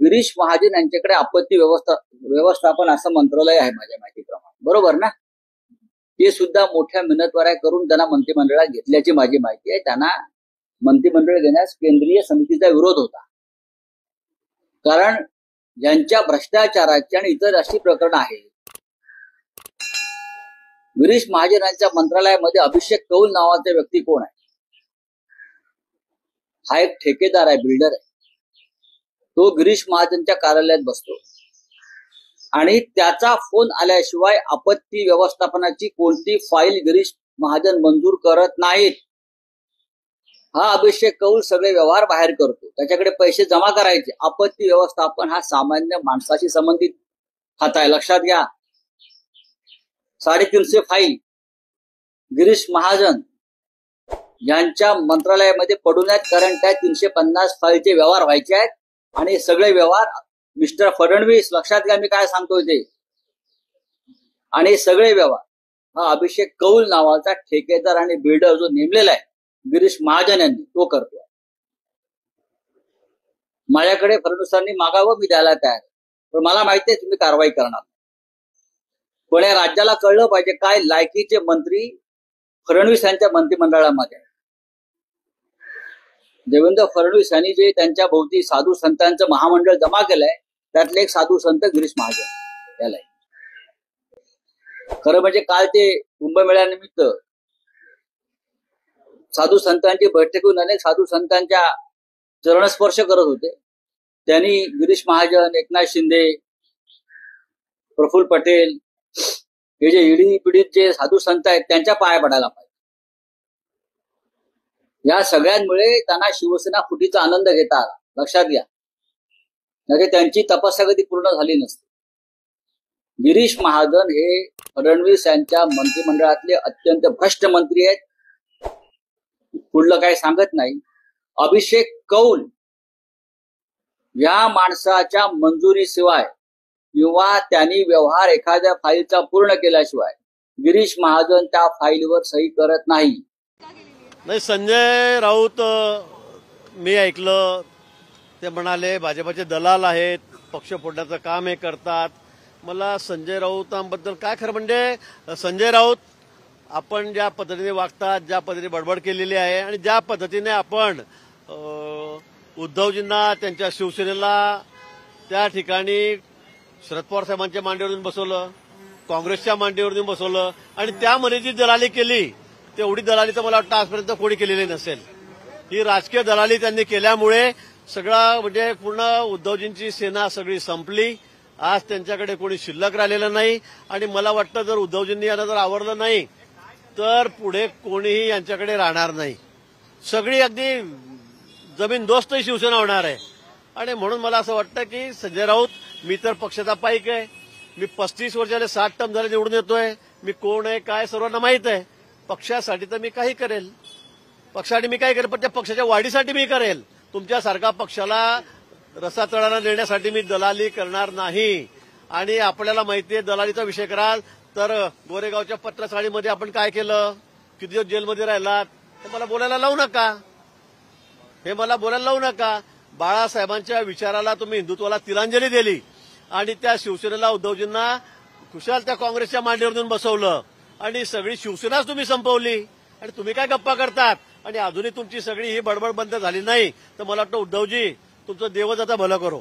गिरीश महाजन यांच्याकडे आपत्ती व्यवस्थापन असं मंत्रालय आहे माझ्या माहितीप्रमाणे, बरोबर ना? ते सुद्धा मोठ्या मिन्नतवाऱ्या करून त्यांना मंत्रिमंडळात घेतल्याची माझी माहिती आहे. त्यांना मंत्रिमंडळ घेण्यास केंद्रीय समितीचा विरोध होता, कारण यांच्या भ्रष्टाचाराची आणि इतर अशी प्रकरणं आहेत. गिरीश महाजन यांच्या मंत्रालयामध्ये अभिषेक कौल नावाचा व्यक्ती कोण आहे? हा एक ठेकेदार आहे, बिल्डर आहे. तो गिरीश महाजनच्या कार्यालयात बसतो आणि त्याचा फोन आल्याशिवाय आपत्ती व्यवस्थापनाची कोणती फाईल गिरीश महाजन मंजूर करत नाहीत. हा अभिषेक कौल सगळे व्यवहार बाहेर करतो. त्याच्याकडे पैसे जमा करायचे. आपत्ती व्यवस्थापन हा सामान्य माणसाशी संबंधित खाता आहे, लक्षात घ्या. 350 फाईल गिरीश महाजन यांच्या मंत्रालयामध्ये पडून आहेत, कारण त्या 350 फाईलचे व्यवहार व्हायचे आहेत. आणि सगळे व्यवहार मिस्टर फडणवीस, लक्षात घ्या मी काय सांगतोय ते, आणि सगळे व्यवहार हा अभिषेक कौल नावाचा ठेकेदार आणि बिल्डर जो नेमलेला आहे गिरीश महाजन यांनी, तो करतोय. माझ्याकडे फडणवीसांनी मागावं, मी द्यायला तयार, पण मला माहिती आहे तुम्ही कारवाई करणार. पण या राज्याला कळलं पाहिजे काय लायकीचे मंत्री फडणवीस यांच्या मंत्रिमंडळामध्ये. देवेंद्र फडणवीस यांनी जे त्यांच्या भोवती साधू संतांचं महामंडळ जमा केलंय, त्यातले एक साधू संत गिरीश महाजन याला. खरं म्हणजे काल ते कुंभमेळ्यानिमित्त साधू संतांची बैठक होऊन अनेक साधू संतांच्या चरणस्पर्श करत होते. त्यांनी गिरीश महाजन, एकनाथ शिंदे, प्रफुल्ल पटेल हे जे ईडी पीडित जे साधू संत आहेत त्यांच्या पाया पडायला पाहिजे. या सगळ्यांमुळे त्यांना शिवसेना फुटीचा आनंद घेता आला, लक्षात घ्या. म्हणजे त्यांची तपस्या कधी पूर्ण झाली नसते. गिरीश महाजन हे फडणवीस यांच्या मंत्रिमंडळातले अत्यंत भ्रष्ट मंत्री आहेत. पुढलं काही सांगत नाही. अभिषेक कौल या माणसाच्या मंजुरीशिवाय किंवा त्यांनी व्यवहार एखाद्या फाईलचा पूर्ण केल्याशिवाय गिरीश महाजन त्या फाईलवर सही करत नाही. संजय राऊत मी ऐकलं ते म्हणाले भाजपचे दलाल आहेत, पक्ष फोडण्याचं काम हे करतात. मला संजय राऊतांबद्दल काय खरं म्हणजे संजय राऊत आपण ज्या पद्धतीने वागतात, ज्या पद्धतीने बडबड केलेली आहे आणि ज्या पद्धतीने आपण उद्धवजींना त्यांच्या शिवसेनेला त्या ठिकाणी शरद पवार साहेबांच्या मांडीवरून बसवलं, काँग्रेसच्या मांडीवरून बसवलं आणि त्यामध्ये जी दलाली केली तेवढी दलाली तर मला वाटतं आजपर्यंत कोणी केलेली नसेल. ही राजकीय दलाली त्यांनी केल्यामुळे सगळा म्हणजे पूर्ण उद्धवजींची सेना सगळी संपली. आज त्यांच्याकडे कोणी शिल्लक राहिलेलं नाही आणि मला वाटतं जर उद्धवजींनी यांना जर आवडलं नाही तर पुढे कोणीही यांच्याकडे राहणार नाही. सगळी अगदी जमीनदोस्त शिवसेना होणार आहे. आणि म्हणून मला असं वाटतं की संजय राऊत, मी तर पक्षाचा पाईक आहे. मी 35 वर्षाले 60 टर्म झाले निवडून येतोय. मी कोण आहे काय सर्वांना माहित आहे. पक्षासाठी तर मी काही करेल, पक्षासाठी मी काही करेल, पण त्या पक्षाच्या वाढीसाठी मी करेल. तुमच्यासारखा पक्षाला रसा तळाला नेण्यासाठी मी दलाली करणार नाही. आणि आपल्याला माहितीये दलालीचा विषय कराल तर गोरेगावच्या पत्रसाळीमध्ये आपण काय केलं, किती दिवस जेलमध्ये राहिलात, हे मला बोलायला लावू नका. बाळासाहेबांच्या विचाराला तुम्ही हिंदुत्वाला तिलांजली दिली आणि त्या शिवसेनेला उद्धवजींना खुशाल त्या काँग्रेसच्या मांडीवरून बसवलं आणि सगळी शिवसेनाच तुम्ही संपवली. आणि तुम्ही काय गप्पा करतात आणि अजूनही तुमची सगळी ही बडबड बंद झाली नाही तर मला वाटतं उद्धवजी तुमचं देवच आता भलं करो.